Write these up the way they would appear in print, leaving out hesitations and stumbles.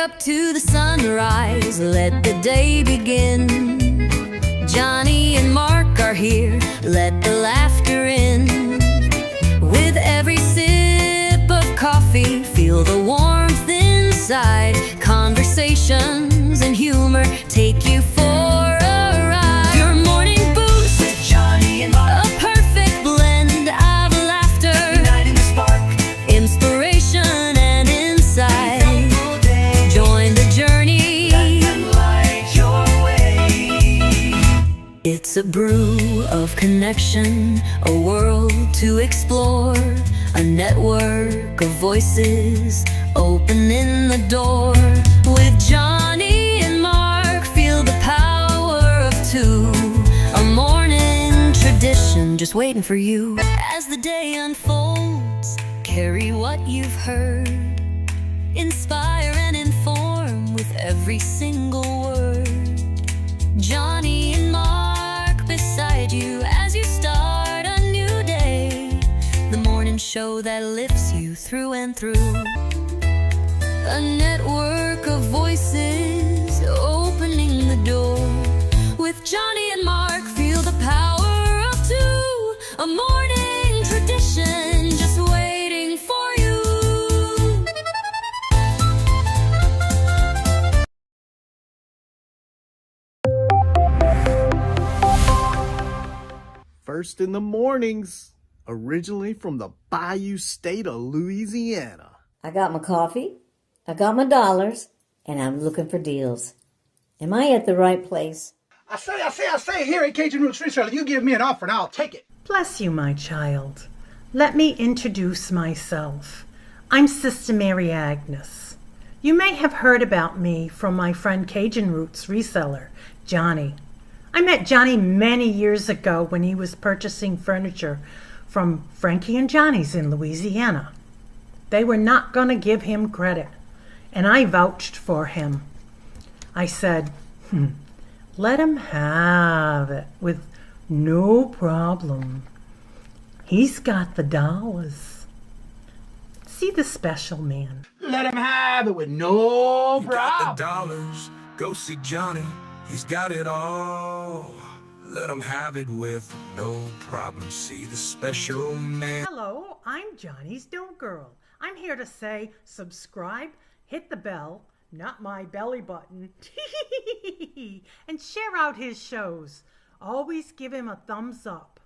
up to the sunrise, let the day begin. Johnny and Mark are here, let the laughter in. With every sip of coffee, feel the warmth inside. Conversations and humor take you for a ride. Your morning boost with Johnny and Mark, a perfect blend of laughter, uniting the spark, inspiration and insight. Join the journey, let them light your way. It's a brew of connection, a world to explore, a network of voices opening the door. With Johnny and Mark, feel the power of two, a morning tradition just waiting for you. As the day unfolds, carry what you've heard, inspire and inform with every single word. Johnny and Mark beside you as you start a new day, the morning show that lifts you through and through. A network of voices opening the door. With Johnny and Mark, feel the power of two, a morning tradition just waiting for you. First in the mornings, originally from the Bayou State of Louisiana. I got my coffee, I got my dollars, and I'm looking for deals. Am I at the right place? I say, here at Cajun Roots Reselling, you give me an offer and I'll take it. Bless you, my child. Let me introduce myself. I'm Sister Mary Agnes. You may have heard about me from my friend Cajun Roots reseller, Johnny. I met Johnny many years ago when he was purchasing furniture from Frankie and Johnny's in Louisiana. They were not going to give him credit, and I vouched for him. I said, let him have it with no problem. He's got the dollars. See the special man. Let him have it with no You problem. got the dollars, go see Johnny, he's got it all. Let him have it with no problem. See the special man. Hello, I'm Johnny's Dough Girl. I'm here to say subscribe, hit the bell, not my belly button, and share out his shows. Always give him a thumbs up.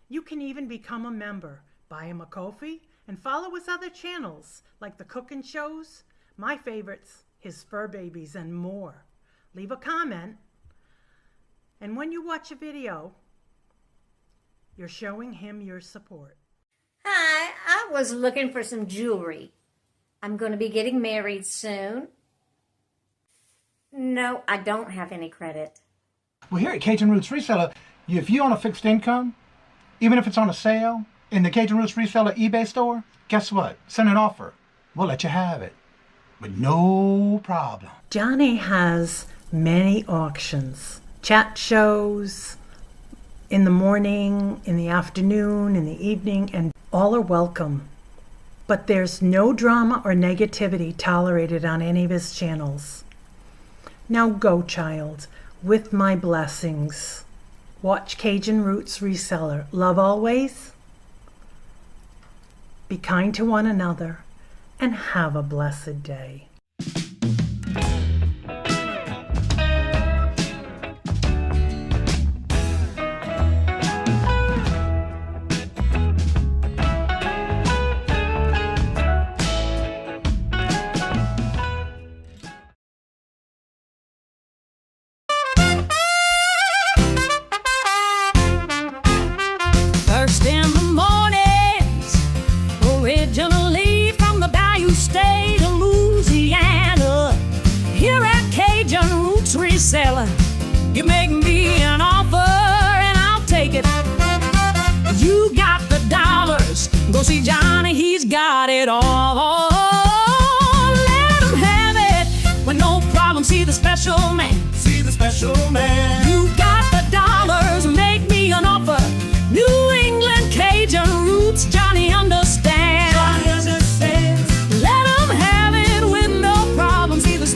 You can even become a member. Buy him a coffee and follow his other channels like the cooking shows, my favorites, his fur babies, and more. Leave a comment. And when you watch a video, you're showing him your support. Hi, I was looking for some jewelry. I'm going to be getting married soon. No, I don't have any credit. Well, here at Cajun Roots Reseller, if you own a fixed income, even if it's on a sale, in the Cajun Roots Reseller eBay store, guess what? Send an offer. We'll let you have it with no problem. Johnny has many auctions, chat shows, in the morning, in the afternoon, in the evening, and all are welcome. But there's no drama or negativity tolerated on any of his channels. Now go, child, with my blessings. Watch Cajun Roots Reseller. Love always. Be kind to one another, and have a blessed day. First in the mornings, originally from the Bayou State of Louisiana. Here at Cajun Roots Reselling, you make me an offer and I'll take it. You got the dollars, go see Johnny, he's got it all. Let him have it with no problem, see the special man. See the special man. You got the dollars, make me an offer. New England Cajun Roots, Johnny understands. Johnny understands. Let him have it with no problem. See the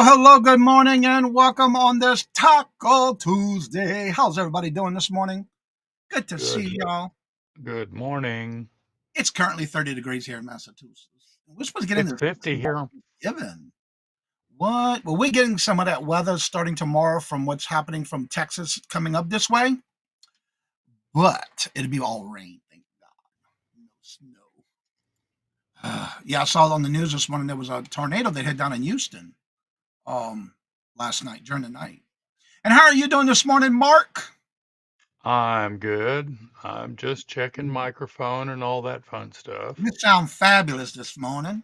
hello, good morning, and welcome on this Taco Tuesday. How's everybody doing this morning? Good to see Good. y'all. Good morning. It's currently 30 degrees here in Massachusetts. We're supposed to get It's into 50 here. given. What? Well, we're getting some of that weather starting tomorrow from what's happening from Texas coming up this way, but it'll be all rain, thank God. No snow. Yeah, I saw on the news this morning there was a tornado that hit down in Houston last night during the night. And how are you doing this morning, Mark? I'm good. I'm just checking microphone and all that fun stuff. You sound fabulous this morning.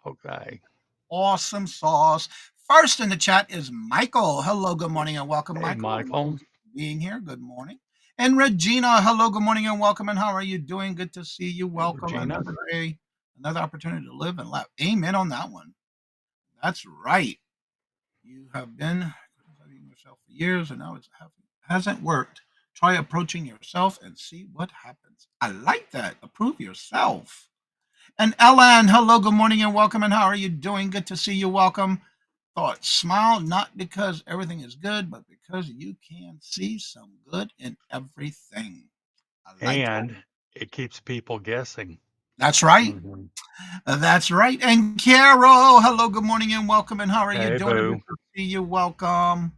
Okay. Awesome sauce. First in the chat is Michael. Hello, good morning, and welcome, Hey, Michael. Michael. Being here. Good morning. And Regina, hello, good morning, and welcome. And how are you doing? Good to see you. Hey, Welcome. Regina. Another day, another opportunity to live and laugh. Amen on that one. That's right. You have been studying yourself for years, and now it hasn't worked. Try approaching yourself and see what happens. I like that. Approve yourself. And Ellen, hello, good morning, and welcome. And how are you doing? Good to see you. Welcome. Thought smile, not because everything is good, but because you can see some good in everything. I like that. And it keeps people guessing. That's right. Mhm. That's right. And Carol, hello, good morning, and welcome. And how are you Hey, doing? Good boo. to see you. Welcome.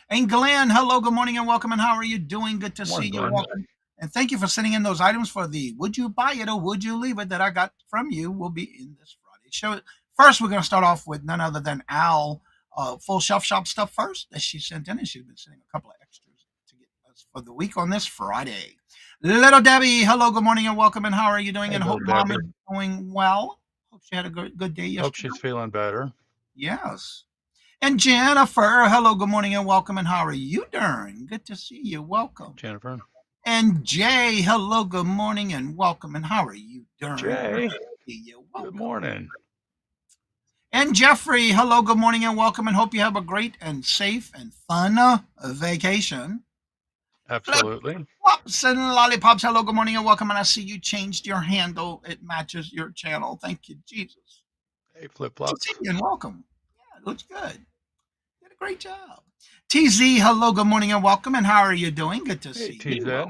And Glenn, hello, good morning, and welcome. And how are you doing? Good to see Morning, you. Glenn. Welcome. And thank you for sending in those items for the would you buy it or would you leave it that I got from you will be in this Friday show. First, we're going to start off with none other than Al, full shelf shop stuff first that she sent in, and she's been sending a couple of extras to get us for the week on this Friday. Little Debbie, hello, good morning, and welcome. And how are you doing? Hey, And hope little mom Debbie. is doing well. Hope she had a good day Hope yesterday. she's feeling better. Yes. And Jennifer, hello, good morning, and welcome. And how are you doing? Good to see you. Welcome. Jennifer. And Jay, hello, good morning, and welcome. And how are you doing? Jay. Good to see you. Good Welcome. morning. And Jeffrey, hello, good morning, and welcome. And hope you have a great and safe and fun vacation. Absolutely. Flops and lollipops, hello, good morning, and welcome. And I see you changed your handle. It matches your channel. Thank you, Jesus. Hey, flip Good to see flops. you and welcome. Yeah, it looks good. Did a great job. TZ, hello, good morning, and welcome. And how are you doing? Good to Hey, see you.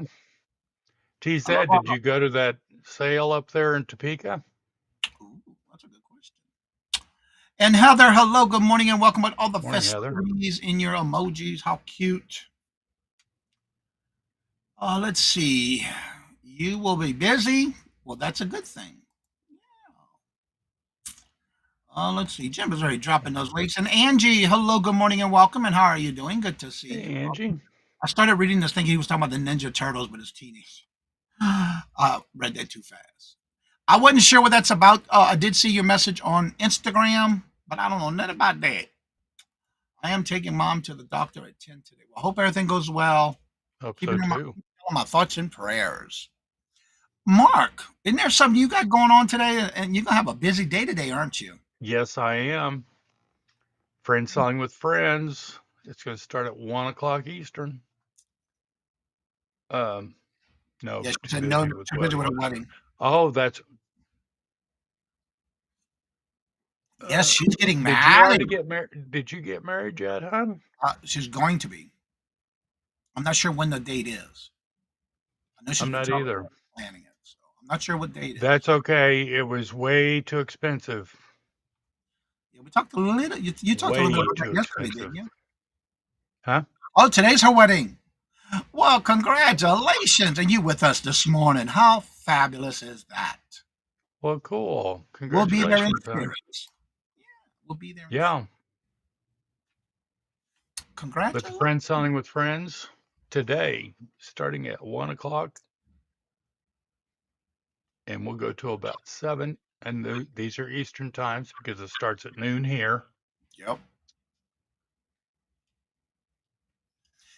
TZ. TZ, Hello. did you go to that sale up there in Topeka? Ooh, that's a good question. And Heather, hello, good morning, and welcome with all the Morning, Heather. festivities in your emojis. How cute. Let's see. You will be busy. Well, that's a good thing. Let's see. Jim is already dropping those links. And Angie, hello, good morning, and welcome. And how are you doing? Good to see Hey, you. Angie. I started reading this thinking he was talking about the Ninja Turtles, but it's teenage. Read that too fast. I wasn't sure what that's about. I did see your message on Instagram, but I don't know nothing about that. I am taking mom to the doctor at 10 today. Well, I hope everything goes well. Hope Keeping so in too. my thoughts and prayers. Mark, isn't there something you got going on today? And you're going to have a busy day today, aren't you? Yes, I am. Friend Selling with Friends. It's going to start at 1 o'clock Eastern. No, Yes, she too said no, busy with too busy with a wedding. wedding. Oh, that's. Yes, she's getting Did you married. already get married? Did you get married yet, hon? She's going to be. I'm not sure when the date is. I know she's I'm been not talking either. about planning it, so I'm not sure what date it is. That's okay. It was way too expensive. Yeah, we talked a little. You talked a little bit Way about too that yesterday, didn't expensive. you? Huh? Oh, today's her wedding. Well, congratulations, and you with us this morning. How fabulous is that? Well, cool. We'll be there in Congratulations, hon. spirit. We'll be there in spirit. Yeah. But the Congratulations. Friend Selling with Friends today, starting at 1 o'clock, and we'll go to about 7. And these are Eastern times because it starts at noon here. Yep.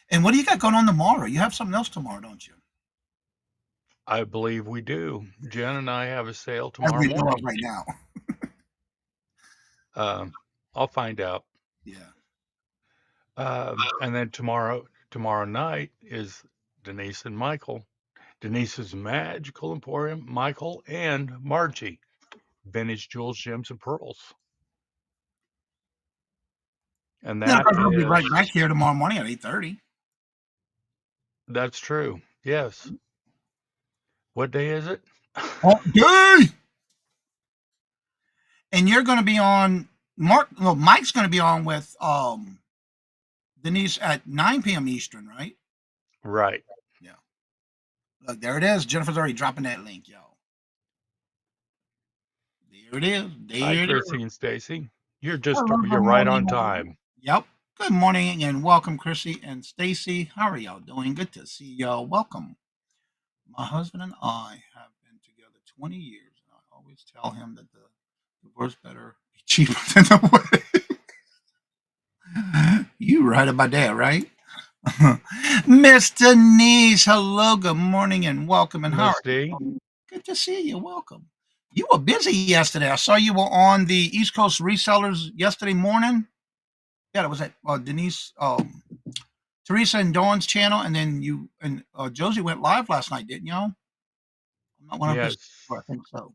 And what do you got going on tomorrow? You have something else tomorrow, don't you? I believe we do. Jen and I have a sale As tomorrow we know of morning. right now. I'll find out. Yeah. And then tomorrow night is Denise and Michael. Denise's Magical Emporium, Michael and Margie, Vintage Jewels, Gems, and Pearls. And Then of that course we'll be right is, back here tomorrow morning at 8:30. that's true. Yes. What day is it? Oh, yay! And you're going to be on Mike's going to be on with Denise at 9 p.m. Eastern, right? Right. Yeah. Look, there it is. Jennifer's already dropping that link, y'all. There it is. Hi, There it is. Chrissy and Stacy. Hello, You're good right morning. on time. Yep. Good morning and welcome, Chrissy and Stacy. How are y'all doing? Good to see y'all. Welcome. My husband and I have been together 20 years, and I always tell him that the divorce better be cheaper than the wedding. You right about that, right? Miss Denise, hello, good morning, and welcome. And how are Misty. you? Good to see you. Welcome. You were busy yesterday. I saw you were on the East Coast Resellers yesterday morning. Yeah, that was at Denise, Teresa and Dawn's channel, and then you and Josie went live last night, didn't y'all? I'm not 100% Yes. sure. I think so.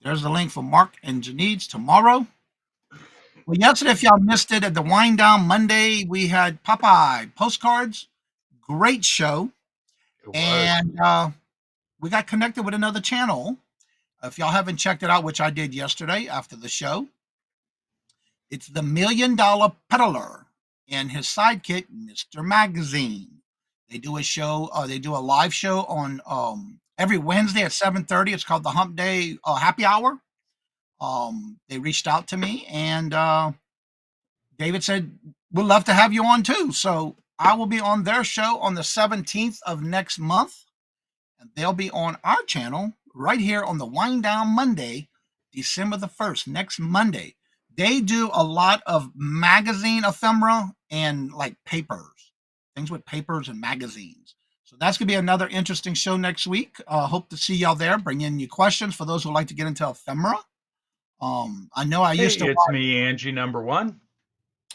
There's the link for Mark and Janine's tomorrow. Well, yesterday, if y'all missed it, at the Wind Down Monday, we had Popeye postcards. Great show. It was. And we got connected with another channel. If y'all haven't checked it out, which I did yesterday after the show, it's the $1,000,000 Peddler and his sidekick, Mr. Magazine. They do a show. They do a live show on every Wednesday at 7:30. It's called the Hump Day Happy Hour. They reached out to me, and David said, "We'd love to have you on too." So I will be on their show on the 17th of next month, and they'll be on our channel right here on the Wind Down Monday, December the 1st, next Monday. They do a lot of magazine ephemera and like papers, things with papers and magazines. So that's going to be another interesting show next week. Hope to see y'all there. Bring in your questions for those who like to get into ephemera. I know I Hey, used to it's watch. me, Angie, number one.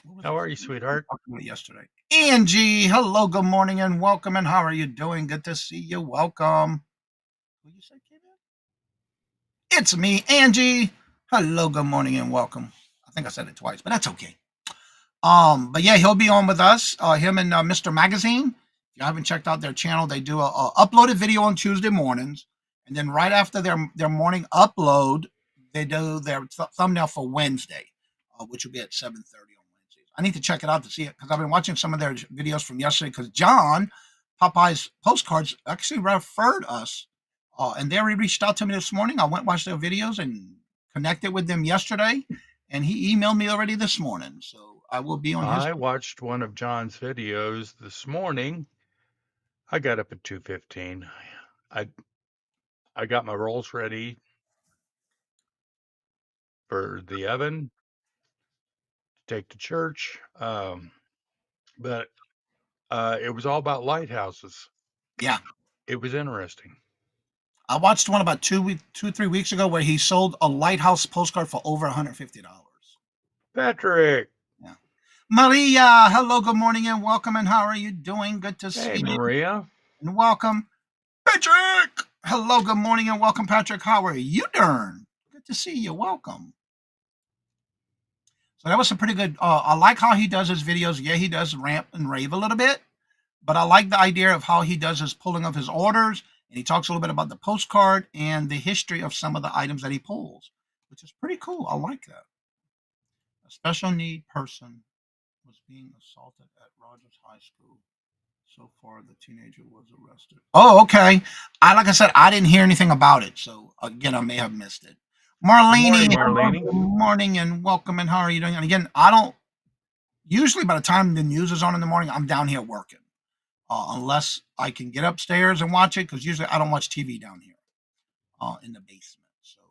What was How his are you, name? We sweetheart? talked about it yesterday. Angie, hello, good morning, and welcome. And how are you doing? Good to see you. Welcome. Who you say came in? It's me, Angie. Hello, good morning, and welcome. I think I said it twice, but that's okay. But yeah, he'll be on with us. Him and Mr. Magazine. If you haven't checked out their channel, they do a uploaded video on Tuesday mornings, and then right after their morning upload, they do their thumbnail for Wednesday, which will be at 7:30 on Wednesdays. I need to check it out to see it because I've been watching some of their videos from yesterday. Because John, Popeye's postcards, actually referred us, and they already reached out to me this morning. I went and watched their videos and connected with them yesterday, and he emailed me already this morning. So I will be on his. I watched one of John's videos this morning. I got up at 2:15. I I got my rolls ready for the oven to take to church. But it was all about lighthouses. Yeah, It was interesting. I watched one about 3 weeks ago where he sold a lighthouse postcard for over $150. Patrick. Yeah. Maria, hello, good morning, and welcome. And how are you doing? Good to Hey, see you. Maria. And welcome, Patrick. Hello, good morning, and welcome, Patrick. How are you doing? Good to see you. Welcome. So that was a pretty good. I like how he does his videos. Yeah, he does rant and rave a little bit, but I like the idea of how he does his pulling of his orders, and he talks a little bit about the postcard and the history of some of the items that he pulls, which is pretty cool. I like that. A special need person was being assaulted at Rogers High School. So far, the teenager was arrested. Oh, okay. Like I said, I didn't hear anything about it. So again, I may have missed it. Good morning, Marlene, hello, Marlene. good morning, and welcome. And how are you doing? And again, I don't usually by the time the news is on in the morning, I'm down here working. Unless I can get upstairs and watch it, because usually I don't watch TV down here in the basement. So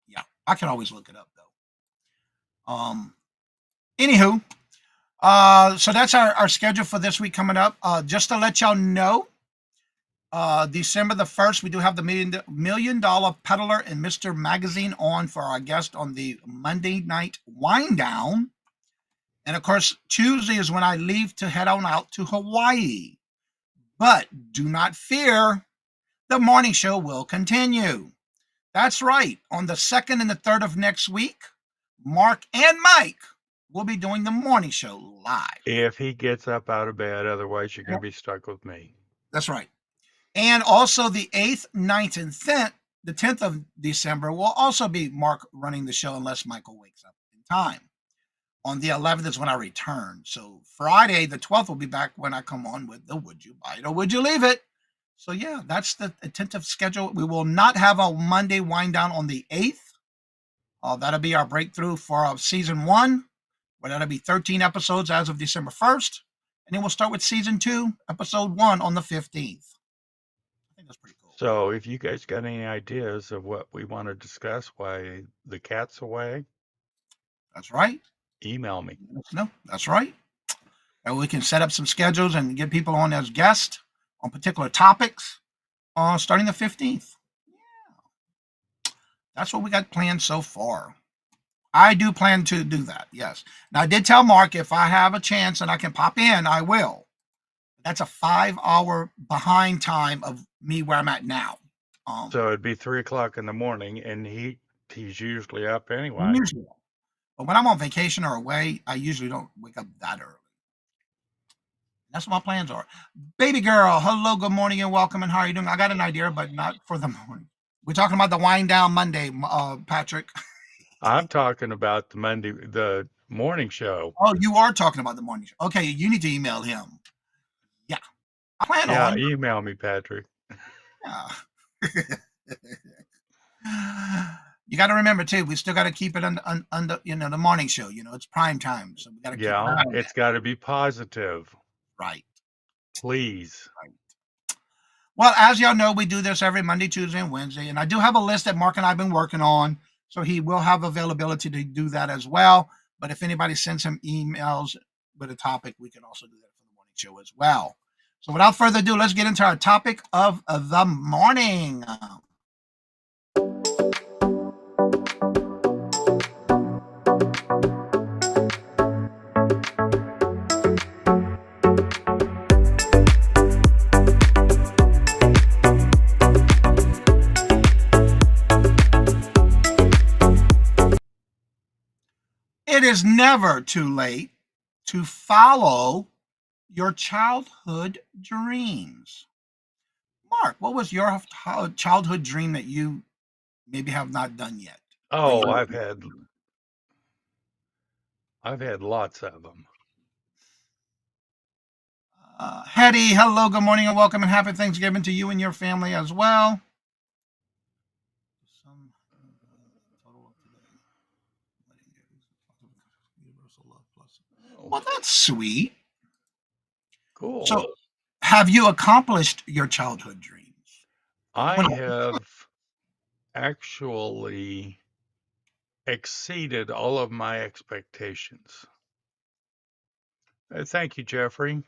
yeah, I can always look it up though. Anywho, so that's our schedule for this week coming up. Just to let y'all know, December the 1st, we do have the $1,000,000 Peddler and Mr. Magazine on for our guest on the Monday night wind down. And of course, Tuesday is when I leave to head on out to Hawaii. But do not fear, the morning show will continue. That's right. On the 2nd and the 3rd of next week, Mark and Mike will be doing the morning show live. If he gets up out of bed, otherwise you're going Yep. to be stuck with me. That's right. And also the 8th, 9th, and 10th, the 10th of December will also be Mark running the show unless Michael wakes up in time. On the 11th is when I return. So Friday, the 12th, will be back when I come on with the Would You Buy It or Would You Leave It? So yeah, that's the attentive schedule. We will not have a Monday wind down on the 8th. That'll be our breakthrough for season 1, where that'll be 13 episodes as of December 1st. And then we'll start with season 2, episode 1 on the 15th. I think that's pretty cool. So if you guys got any ideas of what we want to discuss while the cat's away, That's right. email me. No, that's right. And we can set up some schedules and get people on as guests on particular topics starting the 15th. Yeah. That's what we got planned so far. I do plan to do that, yes. Now, I did tell Mark if I have a chance and I can pop in, I will. That's a 5-hour behind time of me where I'm at now. So it'd be 3:00 in the morning, and he's usually up anyway. Usually. But when I'm on vacation or away, I usually don't wake up that early. That's what my plans are. Baby girl, hello, good morning, and welcome. And how are you doing? I got an idea, but not for the morning. We're talking about the wind down Monday, Patrick. I'm talking about the morning show. Oh, you are talking about the morning show. Okay, you need to email him. Yeah, I plan Yeah, on. email me, Patrick. Yeah. You got to remember too. We still got to keep it under the morning show. It's prime time, so we got to keep it Yeah, on it's got to be positive, right. please. Well, as y'all know, we do this every Monday, Tuesday, and Wednesday, and I do have a list that Mark and I've been working on, so he will have availability to do that as well. But if anybody sends him emails with a topic, we can also do that for the morning show as well. So without further ado, let's get into our topic of the morning. It is never too late to follow your childhood dreams. Mark, what was your childhood dream that you maybe have not done yet? Oh, I've had lots of them. Hetty, hello, good morning, and welcome, and happy Thanksgiving to you and your family as well. Well, that's sweet. Cool. So, have you accomplished your childhood dreams? I have actually exceeded all of my expectations. Thank you, Jeffrey.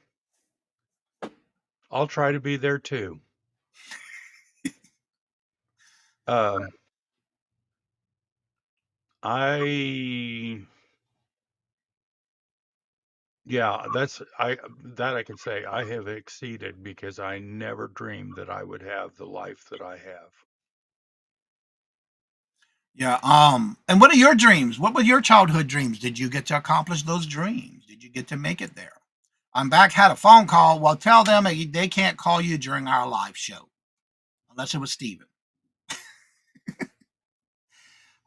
I'll try to be there too. I can say I have exceeded because I never dreamed that I would have the life that I have. Yeah. And what are your dreams? What were your childhood dreams? Did you get to accomplish those dreams? Did you get to make it there? I'm back, had a phone call. Well, tell them they can't call you during our live show unless it was Steven.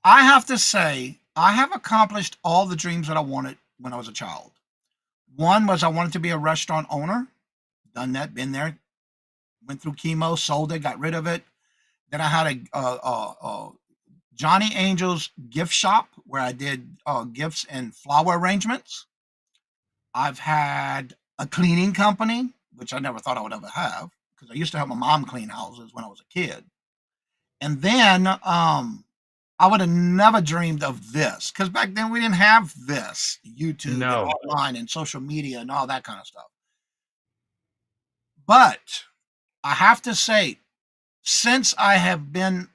I have to say, I have accomplished all the dreams that I wanted when I was a child. One was I wanted to be a restaurant owner. Done that, been there. Went through chemo, sold it, got rid of it. Then I had a Johnny Angel's gift shop where I did gifts and flower arrangements. I've had a cleaning company, which I never thought I would ever have because I used to help my mom clean houses when I was a kid. And then I would have never dreamed of this because back then we didn't have this YouTube and online and social media and all that kind of stuff. But I have to say, since I have been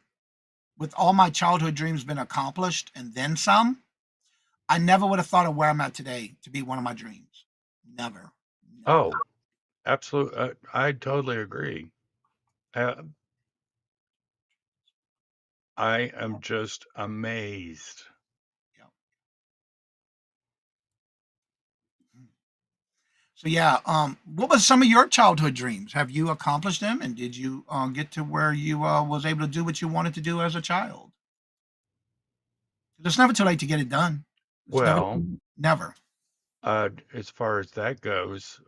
with all my childhood dreams been accomplished and then some, I never would have thought of where I'm at today to be one of my dreams. Never. Oh, absolutely. I totally agree. I am just amazed. Yeah. So yeah, what was some of your childhood dreams? Have you accomplished them, and did you get to where you was able to do what you wanted to do as a child? It's never too late to get it done. It's never, Well, never. as far as that goes,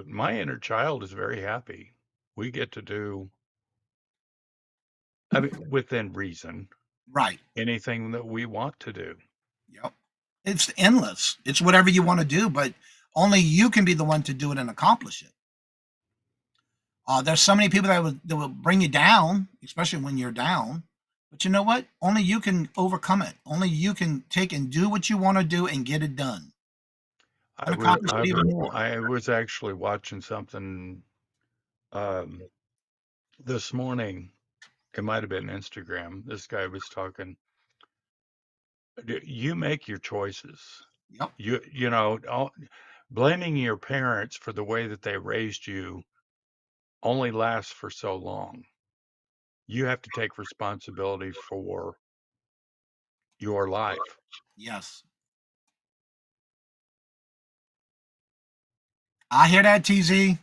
my inner child is very happy. We get to do, I mean, within reason, Right. anything that we want to do. Yep. It's endless. It's whatever you want to do, but only you can be the one to do it and accomplish it. There's so many people that will bring you down, especially when you're down. But you know what? Only you can overcome it. Only you can take and do what you want to do and get it done I and was accomplish I it even was more. I was actually watching something um, this morning. It might have been Instagram. This guy was talking. You make your choices. Yep. Blaming your parents for the way that they raised you only lasts for so long. You have to take responsibility for your life. Yes. I hear that, TZ.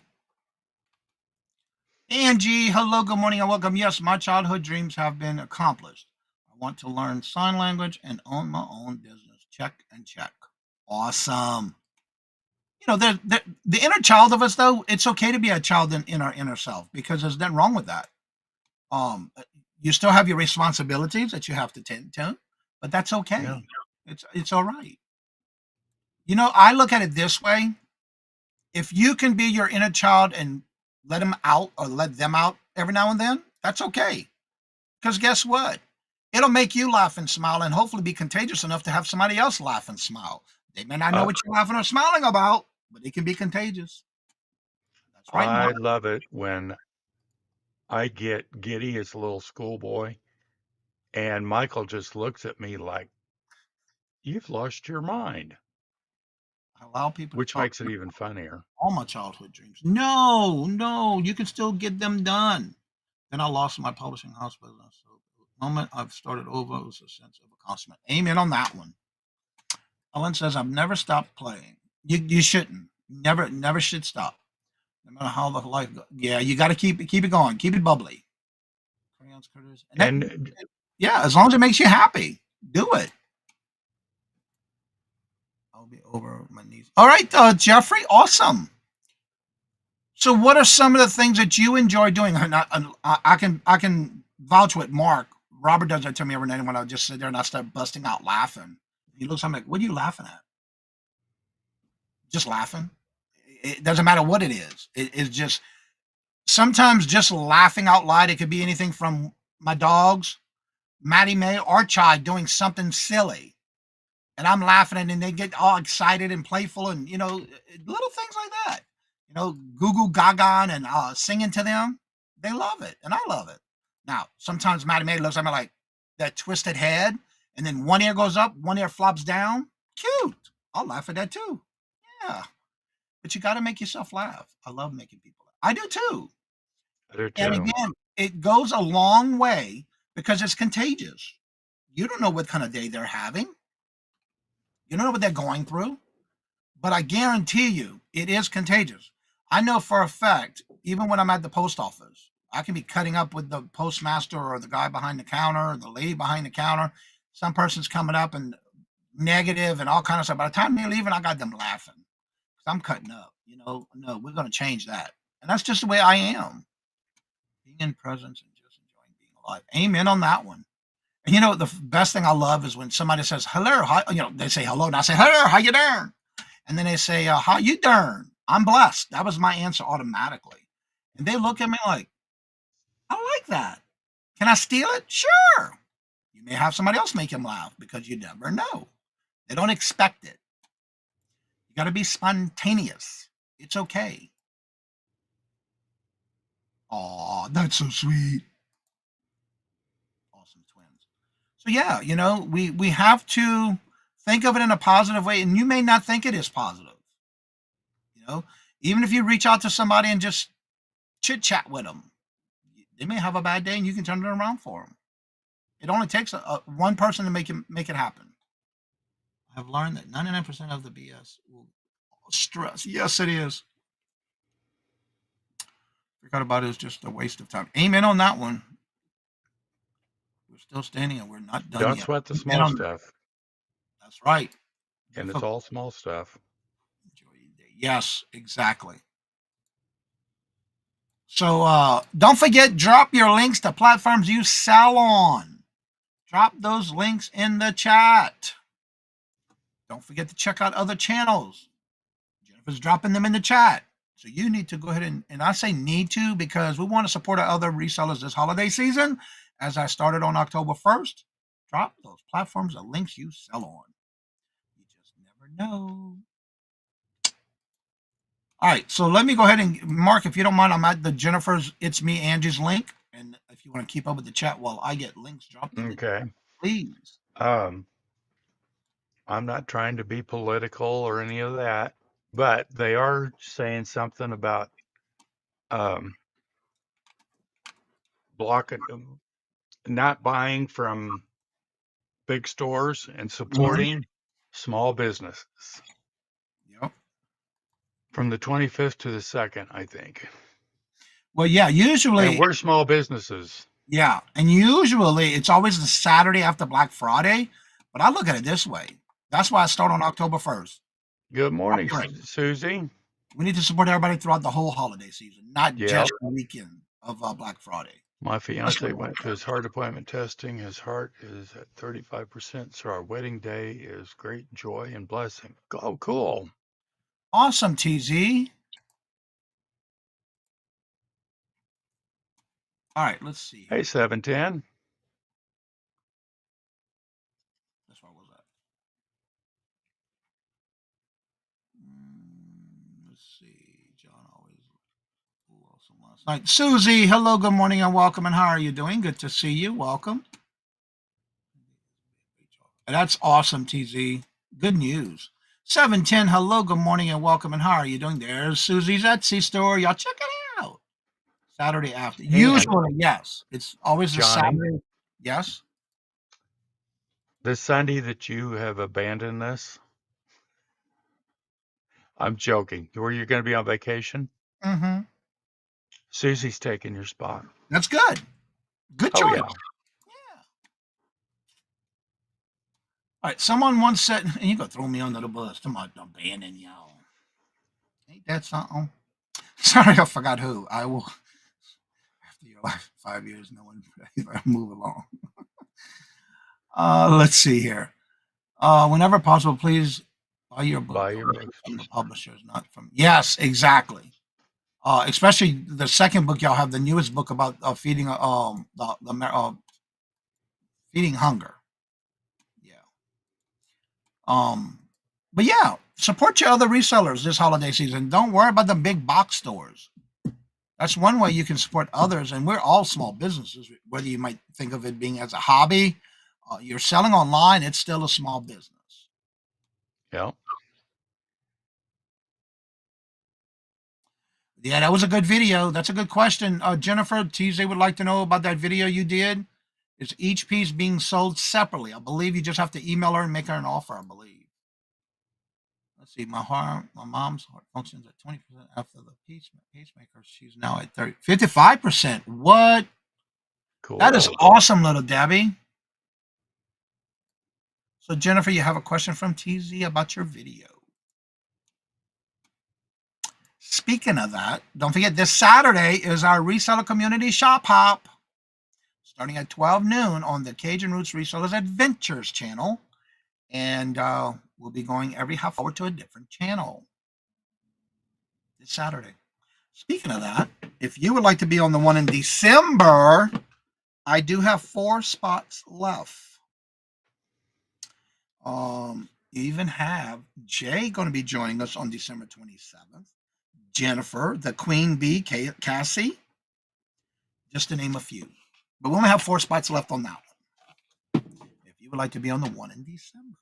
Angie, hello, good morning, and welcome. Yes, my childhood dreams have been accomplished. I want to learn sign language and own my own business. Check and check. Awesome. The inner child of us, though, it's okay to be a child in our inner self because there's nothing wrong with that. Um, you still have your responsibilities that you have to tend to, but that's Yeah. okay. It's all right. I look at it this way: if you can be your inner child and let them out or let them out every now and then, that's okay. Because guess what? It'll make you laugh and smile and hopefully be contagious enough to have somebody else laugh and smile. They may not know I, what you're laughing or smiling about, but it can be contagious. That's right, I Mark. love it when I get giddy as a little schoolboy and Michael just looks at me like, you've lost your mind, I allow people to which talk makes it about even funnier. all my childhood dreams. No, no, you can still get them done. Then I lost my publishing house business. So the moment I've started over, it was a sense of accomplishment. Amen on that one. Ellen says, I've never stopped playing. You shouldn't. Never should stop. No matter how the life goes. Yeah, you gotta keep it going. Keep it bubbly. Crayons, critters. And And yeah, as long as it makes you happy, do it. I'll be over my knees. All right, Jeffrey, awesome. So, what are some of the things that you enjoy doing? And I can vouch with Mark. Robert does that to me every night when I just sit there and I start busting out laughing. He looks at me like, "What are you laughing at?" Just laughing. It doesn't matter what it is. It's just sometimes just laughing out loud. It could be anything from my dogs, Maddie Mae, or Chai doing something silly, and I'm laughing, and then they get all excited and playful, and little things like that. Goo goo gaga and singing to them. They love it, and I love it. Now, sometimes Maddie Mae looks at me like that twisted head, and then one ear goes up, one ear flops down. Cute. I'll laugh at that too. Yeah, but you got to make yourself laugh. I love making people laugh. I do too. I do And too. again, it goes a long way because it's contagious. You don't know what kind of day they're having. You don't know what they're going through. But I guarantee you, it is contagious. I know for a fact, even when I'm at the post office, I can be cutting up with the postmaster or the guy behind the counter or the lady behind the counter. Some person's coming up and negative and all kind of stuff. By the time they're leaving, I got them laughing. I'm cutting up. No, we're going to change that. And that's just the way I am. Being in presence and just enjoying being alive. Amen on that one. And the best thing I love is when somebody says hello. Hi, they say hello, and I say hello. How you doing? And then they say, how you doing? I'm blessed. That was my answer automatically. And they look at me like, I like that. Can I steal it? Sure. You may have somebody else make him laugh because you never know. They don't expect it. You got to be spontaneous. It's okay. Oh, that's so sweet. Awesome twins. So yeah, we have to think of it in a positive way, and you may not think it is positive. You know, Even if you reach out to somebody and just chit chat with them, they may have a bad day, and you can turn it around for them. It only takes one person to make it happen. I've learned that 99% of the BS will stress. Yes, it is. Forgot about it is just a waste of time. Amen on that one. We're still standing and we're not done Don't yet. sweat the Amen small on that. stuff. That's right. And it's all small stuff. Enjoy your day. Yes, exactly. So don't forget, drop your links to platforms you sell on. Drop those links in the chat. Don't forget to check out other channels. Jennifer's dropping them in the chat. So you need to go ahead and I say need to because we want to support our other resellers this holiday season. As I started on October 1st, drop those platforms the links you sell on. You just never know. All right, so let me go ahead and Mark, if you don't mind, I'm at the Jennifer's It's Me Angie's link, and if you want to keep up with the chat while I get links dropped in, Okay. please. I'm not trying to be political or any of that, but they are saying something about blocking, not buying from big stores and supporting small businesses Yep. from the 25th to the 2nd, I think. Well, yeah, And usually, we're small businesses. yeah, and usually it's always the Saturday after Black Friday, but I look at it this way. That's why I start on October 1st. Good morning, Right. Susie. We need to support everybody throughout the whole holiday season, not Yep. just the weekend of Black Friday. My fiance went to his heart appointment testing. His heart is at 35%, so our wedding day is great joy and blessing. Oh, cool. Awesome, TZ. All right, let's see. Hey, 710. That's where I was at. Let's see. John always awesome last night. Susie, hello, good morning, and welcome. And how are you doing? Good to see you. Welcome. That's awesome, TZ. Good news. 710, hello, good morning, and welcome. And how are you doing? There's Susie's Etsy store. Y'all check it out. Saturday after. Usually, yes. It's always the Johnny, Saturday. Yes. this Sunday that you have abandoned this, I'm joking. Were you going to be on vacation? Mm-hmm. Susie's taking your spot. That's good. Good Oh, choice. yeah. All right. Someone once said, and you go throw me under the bus. Come on, abandoning y'all. Ain't that something? Sorry, I forgot who. I will. After your life, 5 years, no one. Move along. Let's see here. Whenever possible, please buy your book Buy your books. from the publishers, not from. Yes, exactly. Especially the second book, y'all have the newest book about feeding feeding hunger. Yeah. But yeah, support your other resellers this holiday season. Don't worry about the big box stores. That's one way you can support others, and we're all small businesses. Whether you might think of it being as a hobby, you're selling online, it's still a small business. Yeah. Yeah, that was a good video. That's a good question. Jennifer, TJ would like to know about that video you did. Is each piece being sold separately? I believe you just have to email her and make her an offer, I believe. Let's see, my mom's heart functions at 20% after the pacemaker. She's now at 55%. What? Cool. That is awesome, little Debbie. So, Jennifer, you have a question from TZ about your video. Speaking of that, don't forget this Saturday is our reseller community shop hop, starting at 12 noon on the Cajun Roots Resellers Adventures channel. And we'll be going every half hour to a different channel this Saturday. Speaking of that, if you would like to be on the one in December, I do have 4 spots left. You even have Jay going to be joining us on December 27th. Jennifer, the Queen Bee, Cassie, just to name a few. But we only have 4 spots left on that one. If you would like to be on the one in December.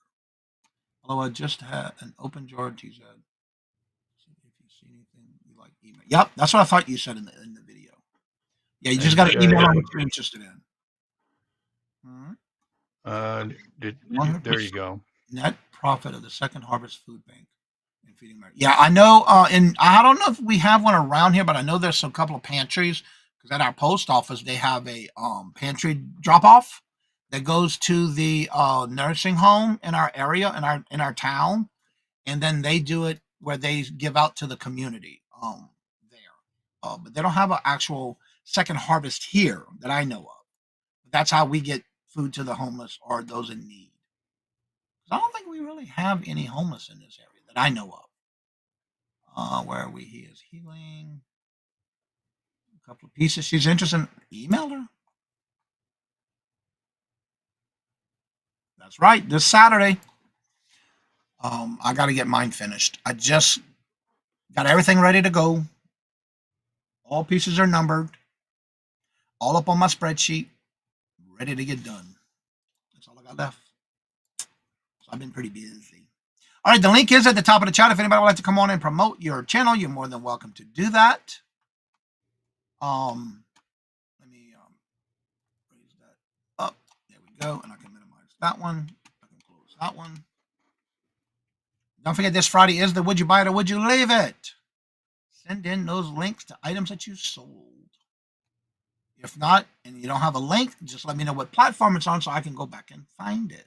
Although I just had an open jar TZ. If you see anything you like, email. Yep, that's what I thought you said in the video. Yeah, you just got to email on what you're interested in. There you go. Net profit of the Second Harvest Food Bank in Feeding America. Yeah, I know. And I don't know if we have one around here, but I know there's a couple of pantries because at our post office they have a pantry drop off that goes to the nursing home in our area in our town, and then they do it where they give out to the community there. But they don't have an actual second harvest here that I know of. That's how we get food to the homeless or those in need. 'Cause I don't think we really have any homeless in this area that I know of. Where are we? He is healing. A couple of pieces. She's interested. Email her. That's right. This Saturday. I got to get mine finished. I just got everything ready to go. All pieces are numbered. All up on my spreadsheet. Ready to get done. That's all I got left. So I've been pretty busy. All right. The link is at the top of the chat. If anybody would like to come on and promote your channel, you're more than welcome to do that. Let me raise that up. There we go. And I can minimize that one. I can close that one. Don't forget this Friday is the Would You Buy It or Would You Leave It? Send in those links to items that you sold. If not, and you don't have a link, just let me know what platform it's on so I can go back and find it.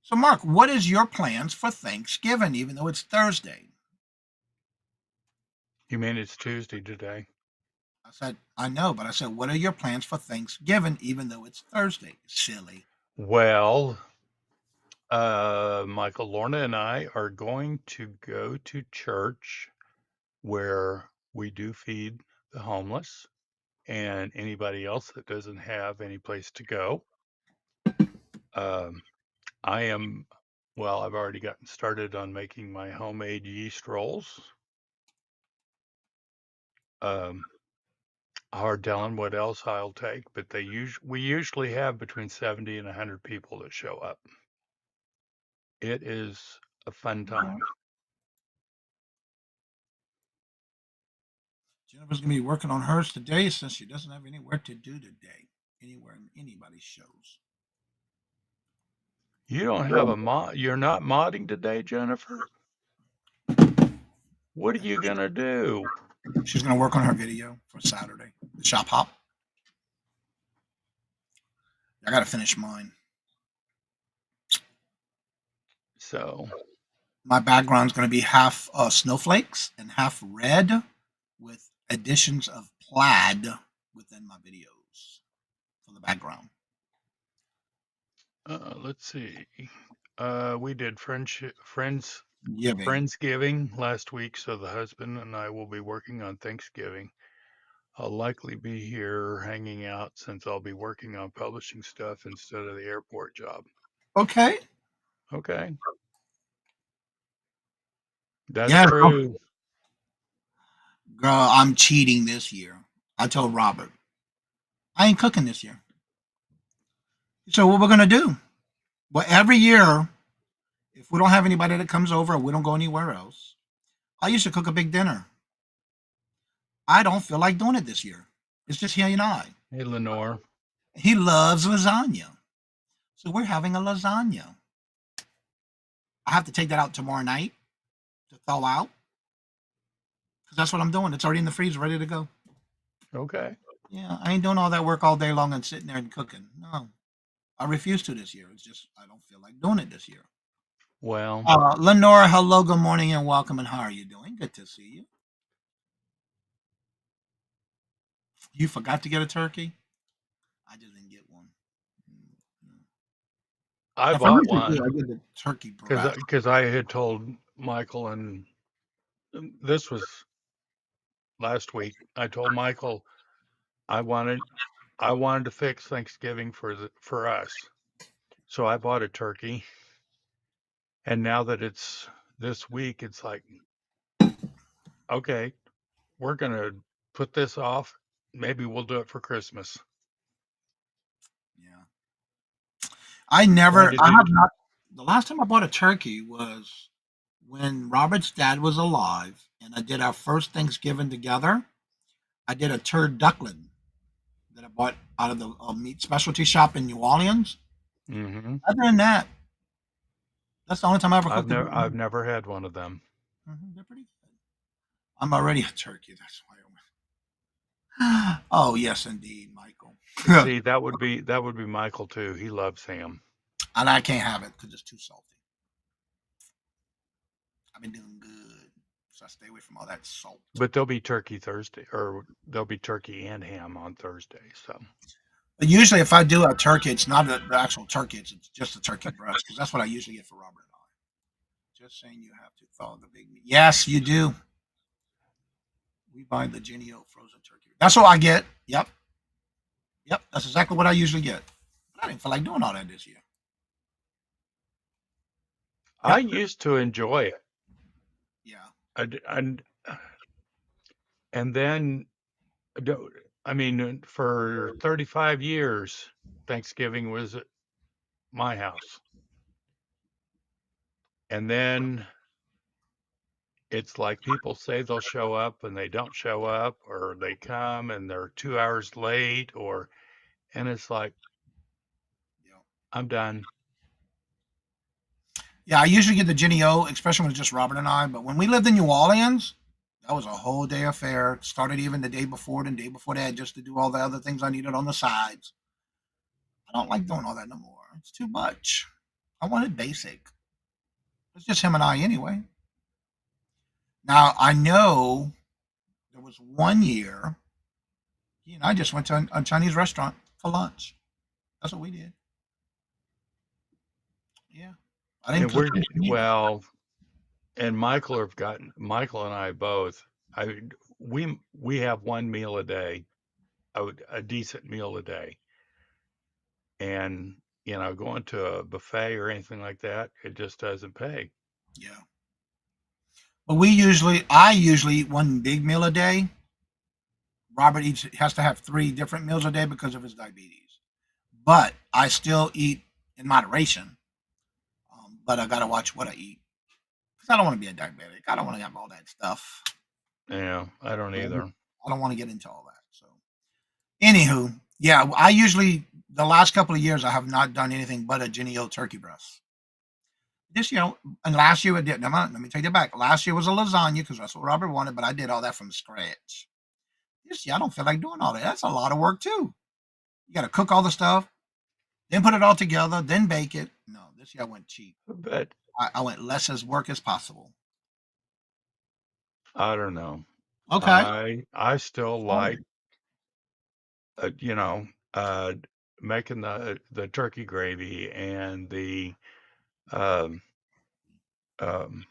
So, Mark, what is your plans for Thanksgiving, even though it's Thursday? You mean it's Tuesday today? I said, I know, but I said, what are your plans for Thanksgiving, even though it's Thursday? Silly. Well, Michael, Lorna, and I are going to go to church where we do feed the homeless and anybody else that doesn't have any place to go. I am, well, I've already gotten started on making my homemade yeast rolls. Hard telling what else I'll take, but we usually have between 70 and 100 people that show up. It is a fun time. Jennifer's going to be working on hers today since she doesn't have any work to do today, anywhere in anybody's shows. You don't have a mod. You're not modding today, Jennifer? What are you going to do? She's going to work on her video for Saturday, the shop hop. I got to finish mine. So, My background's going to be half snowflakes and half red with additions of plaid within my videos for the background. let's see. We did Friendsgiving last week, so the husband and I will be working on Thanksgiving. I'll likely be here hanging out since I'll be working on publishing stuff instead of the airport job. Okay. Okay. That's Yeah, true. girl, I'm cheating this year. I told Robert, I ain't cooking this year. So what we're going to do? Well, every year, if we don't have anybody that comes over or we don't go anywhere else, I used to cook a big dinner. I don't feel like doing it this year. It's just he and I. Hey, Lenore. He loves lasagna. So we're having a lasagna. I have to take that out tomorrow night to thaw out. Because that's what I'm doing. It's already in the freezer, ready to go. Okay. Yeah, I ain't doing all that work all day long and sitting there and cooking. No, I refuse to this year. It's just I don't feel like doing it this year. Well, Lenora, hello, good morning, and welcome. And how are you doing? Good to see you. You forgot to get a turkey? I just didn't get one. I If bought usually do, one I get the turkey breast. because I had told Michael, and this was last week. I told Michael I wanted to fix Thanksgiving for us. So I bought a turkey. And now that it's this week, it's like, okay, we're going to put this off. Maybe we'll do it for Christmas. Yeah. I Going never, to I do have not. The last time I bought a turkey was when Robert's dad was alive, and I did our first Thanksgiving together. I did a turducken that I bought out of the meat specialty shop in New Orleans. Mm-hmm. Other than that, That's the only time I ever I've cooked them. never I've never had one of them. They're pretty good. I'm already a turkey. That's why I went. Oh yes, indeed, Michael. See, that would be Michael too. He loves ham. And I can't have it because it's too salty. I've been doing good, so I stay away from all that salt. But there'll be turkey Thursday, or there'll be turkey and ham on Thursday. So But usually, if I do a turkey, it's not the actual turkey; it's just a turkey breast because that's what I usually get for Robert and I. Just saying, you have to thaw the big meat. Yes, you do. We buy the Genio frozen turkey. That's what I get. Yep, yep. That's exactly what I usually get. But I didn't feel like doing all that this year. I Yep. used to enjoy it. Yeah. And and then I mean, for 35 years, Thanksgiving was at my house. And then it's like people say they'll show up and they don't show up, or they come and they're 2 hours late, and it's like, Yeah. I'm done. Yeah, I usually get the Genio, especially when it's just Robert and I. But when we lived in New Orleans, that was a whole day affair. Started even the day before and day before that, just to do all the other things I needed on the sides. I don't like doing all that no more. It's too much. I want it basic. It's just him and I anyway. Now I know there was one year he and I just went to a Chinese restaurant for lunch. That's what we did. Yeah, I didn't And cook we're anything either. well, and Michael and I both. I we have one meal a day, a decent meal a day, and going to a buffet or anything like that, it just doesn't pay. Yeah, but I usually eat one big meal a day. Robert has to have 3 different meals a day because of his diabetes. But I still eat in moderation. But I gotta watch what I eat because I don't want to be a diabetic. I don't want to have all that stuff. Yeah, I don't either. I don't want to get into all that. So, anywho, yeah, I usually the last couple of years I have not done anything but a Genio turkey breast. This year and last year I did. Let me take it back. Last year was a lasagna because that's what Robert wanted, but I did all that from scratch. This year I don't feel like doing all that. That's a lot of work too. You got to cook all the stuff, then put it all together, then bake it. No, this year I went cheap. But I went less as work as possible. I don't know. Okay. I still Sorry. like, uh, you know, uh, making the turkey gravy and um, um,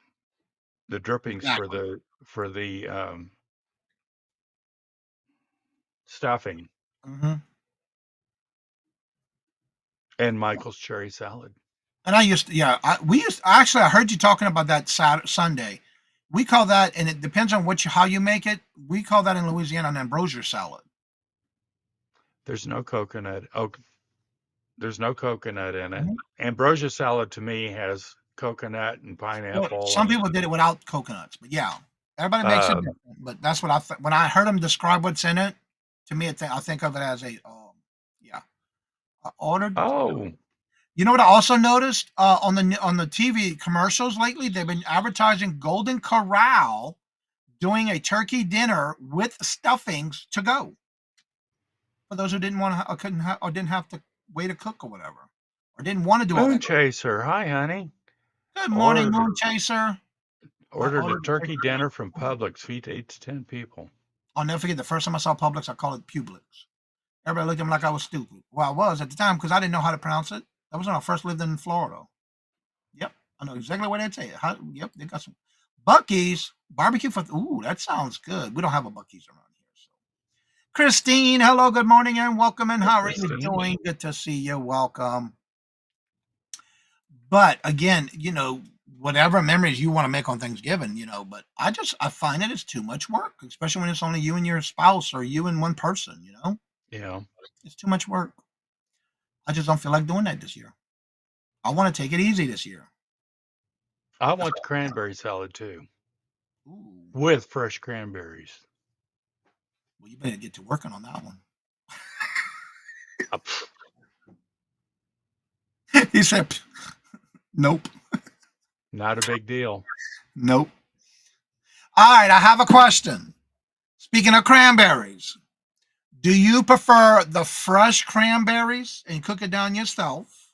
the drippings for Exactly. the stuffing, Hmm. and Michael's cherry salad. And I used to, yeah, we used actually. I heard you talking about that Sunday. We call that, and it depends on how you make it. We call that in Louisiana an ambrosia salad. There's no coconut. Oh, there's no coconut in it. Mhm. Ambrosia salad to me has coconut and Well, pineapple some and people did it without coconuts, but yeah, everybody makes it um, different. But that's what when I heard them describe what's in it. To me, I think of it as a yeah. I ordered. oh, You know what I also noticed on the TV commercials lately? They've been advertising Golden Corral doing a turkey dinner with stuffings to go for those who didn't want to, or couldn't, or didn't have to wait to cook or whatever, or didn't want to do all Moon that. Chaser. Hi, honey. Good morning, Ordered Moon Chaser. I ordered a ordered. turkey dinner from Publix. Feed 8 to 10 people. I'll never forget the first time I saw Publix. I called it Publix. Everybody looked at me like I was stupid. Well, I was at the time because I didn't know how to pronounce it. That was when I first lived in Florida. Yep, I know exactly what they'd say. Yep, they got some Bucky's barbecue for. Ooh, that sounds good. We don't have a Bucky's around here. So, Christine, hello, good morning, and welcome. And Hey, how are you Christine. doing? Good to see you. Welcome. But again, whatever memories you want to make on Thanksgiving, but I find it is too much work, especially when it's only you and your spouse or you and one person. Yeah. It's too much work. I just don't feel like doing that this year. I want to take it easy this year. I That's want the cranberry salad too, ooh. with fresh cranberries. Well, you better get to working on that one. Pff, He said, "Nope." Not a big deal. Nope. All right, I have a question. Speaking of cranberries, do you prefer the fresh cranberries and cook it down yourself,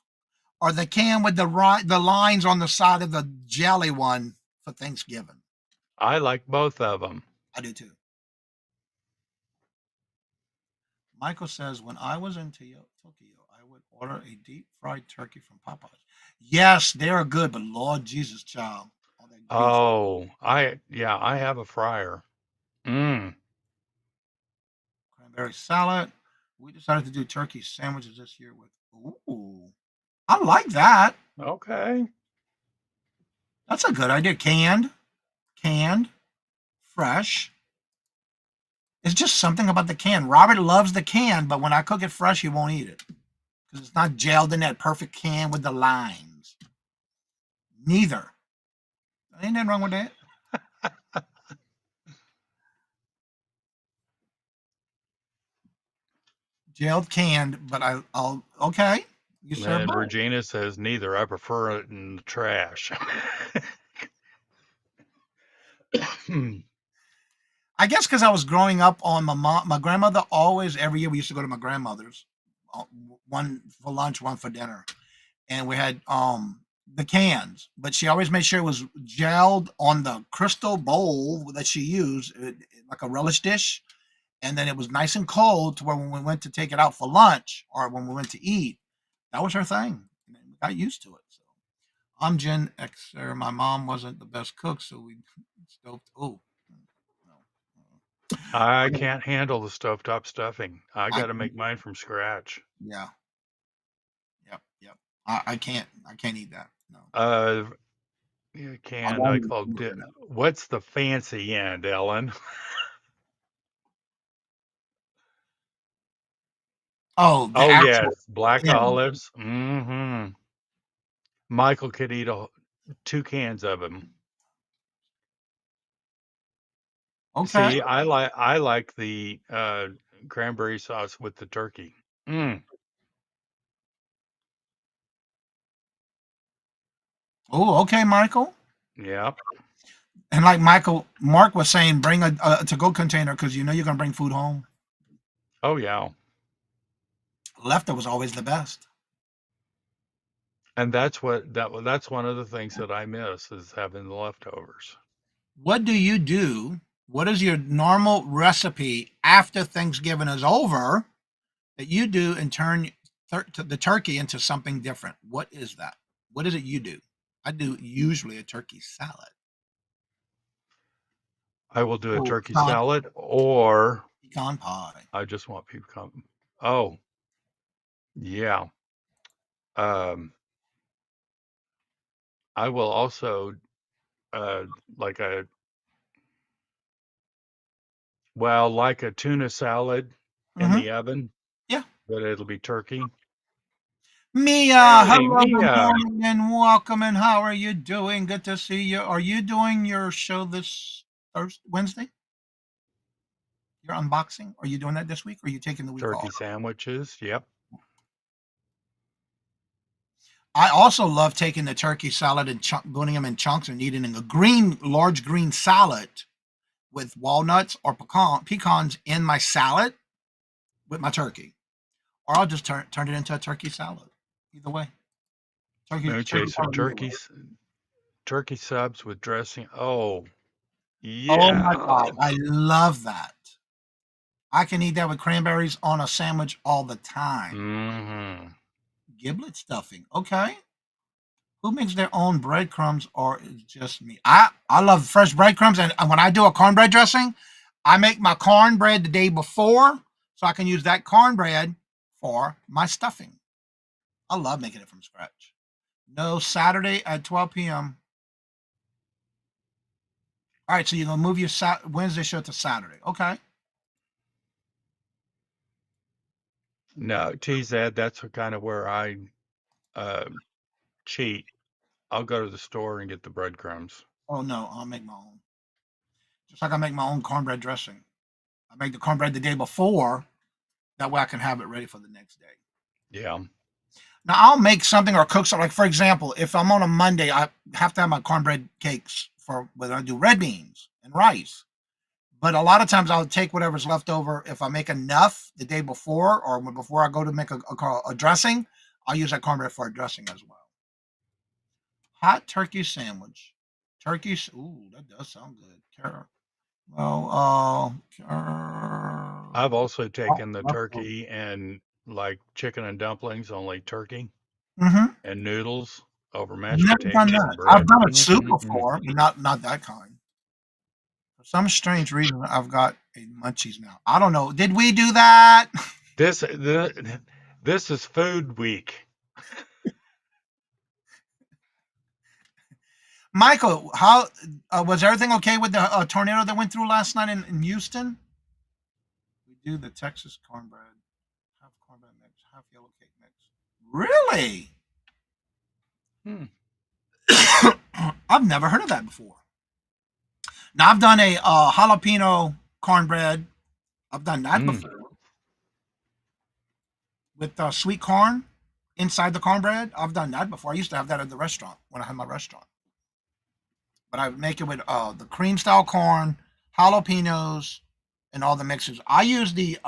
or the can with the lines on the side of the jelly one for Thanksgiving? I like both of them. I do too. Michael says, when I was in Tokyo, I would order a deep fried turkey from Popeyes. Yes, they are good, but Lord Jesus, child, all that grease. Oh, I have a fryer. Mm. Cranberry salad. We decided to do turkey sandwiches this year with. Ooh, I like that. Okay. That's a good idea. Canned, fresh. It's just something about the can. Robert loves the can, but when I cook it fresh, he won't eat it because it's not gelled in that perfect can with the lines. Neither. Ain't nothing wrong with that. Gelled canned, but I'll okay. You serve And both. Regina says neither. I prefer it in the trash. I guess because I was growing up on my grandmother always every year we used to go to my grandmother's, uh, one for lunch, one for dinner, and we had the cans, but she always made sure it was gelled on the crystal bowl that she used, like a relish dish, and then it was nice and cold to where when we went to take it out for lunch or when we went to eat, that was her thing. And we got used to it. So I'm Gen Xer. My mom wasn't the best cook, so we stoked. Oh, no. I can't handle the stovetop stuffing. I I got to make mine from scratch. yeah, yep. I can't eat that. No. Uh, yeah, I canned. won't I even call look at that. what's the fancy end, Ellen? Oh, the Oh actual yes, black can. olives. Mm-hmm. Michael could eat 2 cans of them. Okay. See, I like the cranberry sauce with the turkey. Mm, Oh, okay, Michael. yeah. And like Mark was saying, bring a to-go container because you know you're gonna bring food home. Oh yeah. Leftovers always the best. And that's one of the things that I miss is having the leftovers. What do you do? What is your normal recipe after Thanksgiving is over that you do and turn the turkey into something different? What is that? What is it you do? I do usually a turkey salad. I will do a Oh, turkey salad or pecan pie. I just want people to come. Oh, yeah. Um, I will also uh like a like a tuna salad in Hmm. the oven, Yeah. but it'll be turkey. Mia, Hey, hello, good Mia. morning and welcome. And how are you doing? Good to see you. Are you doing your show this Thursday, Wednesday? Your unboxing? Are you doing that this week or are you taking the week Turkey off? sandwiches. Yep. I also love taking the turkey salad and putting them in chunks and eating in a large green salad with walnuts or pecans in my salad with my turkey. Or I'll just turn it into a turkey salad. Either way. Moon Turkey chaser salad either way. turkey subs with dressing. Oh, Oh my yeah. God. I love that. I can eat that with cranberries on a sandwich all the time. Mm-hmm. Giblet stuffing. Okay. Who makes their own breadcrumbs or is just me? I love fresh breadcrumbs. And when I do a cornbread dressing, I make my cornbread the day before so I can use that cornbread for my stuffing. I love making it from scratch. No, Saturday at 12 p.m. All right, so you're gonna move your Wednesday show to Saturday. Okay. No, TZ, that's kind of where I uh, cheat. I'll go to the store and get the breadcrumbs. Oh no, I'll make my own. Just like I make my own cornbread dressing. I make the cornbread the day before. That way I can have it ready for the next day. Yeah. Now I'll make something or cook something. Like for example, if I'm on a Monday, I have to have my cornbread cakes for whether I do red beans and rice. But a lot of times I'll take whatever's left over. If I make enough the day before or before I go to make a dressing, I'll use that cornbread for a dressing as well. Hot turkey sandwich. Turkey. Ooh, that does sound good. Well, I've also taken the turkey and like chicken and dumplings, only turkey mm-hmm. and noodles over mashed Never done potatoes that. and I've bread. done it soup Mm-mm-mm. before, but not that kind. For some strange reason, I've got a munchies now. I don't know. Did we do that? This is food week. Michael, how was everything okay with the tornado that went through last night in Houston? We do the Texas cornbread, half cornbread mix, half yellow cake mix. Really? Hmm. I've never heard of that before. Now I've done a jalapeno cornbread. I've done that Mm. before with sweet corn inside the cornbread. I've done that before. I used to have that at the restaurant when I had my restaurant. But I would make it with the cream style corn, jalapenos, and all the mixes. I use the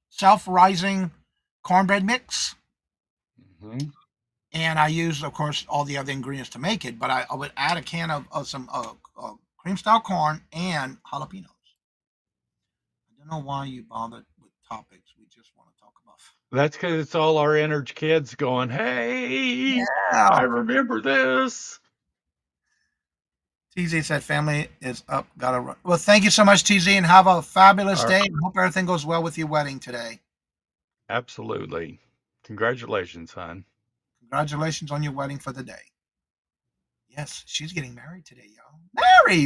self rising cornbread mix, Hmm. and I use, of course, all the other ingredients to make it. But I would add a can of some cream style corn and jalapenos. I don't know why you bothered with topics. We just want to talk about. That's because it's all our energy kids going, hey, I Yeah. remember this. TZ said family is up. Gotta run. Well, thank you so much, TZ, and have a fabulous Our, day. Hope everything goes well with your wedding today. absolutely. Congratulations, hon. Congratulations on your wedding for the day. Yes, she's getting married today, y'all.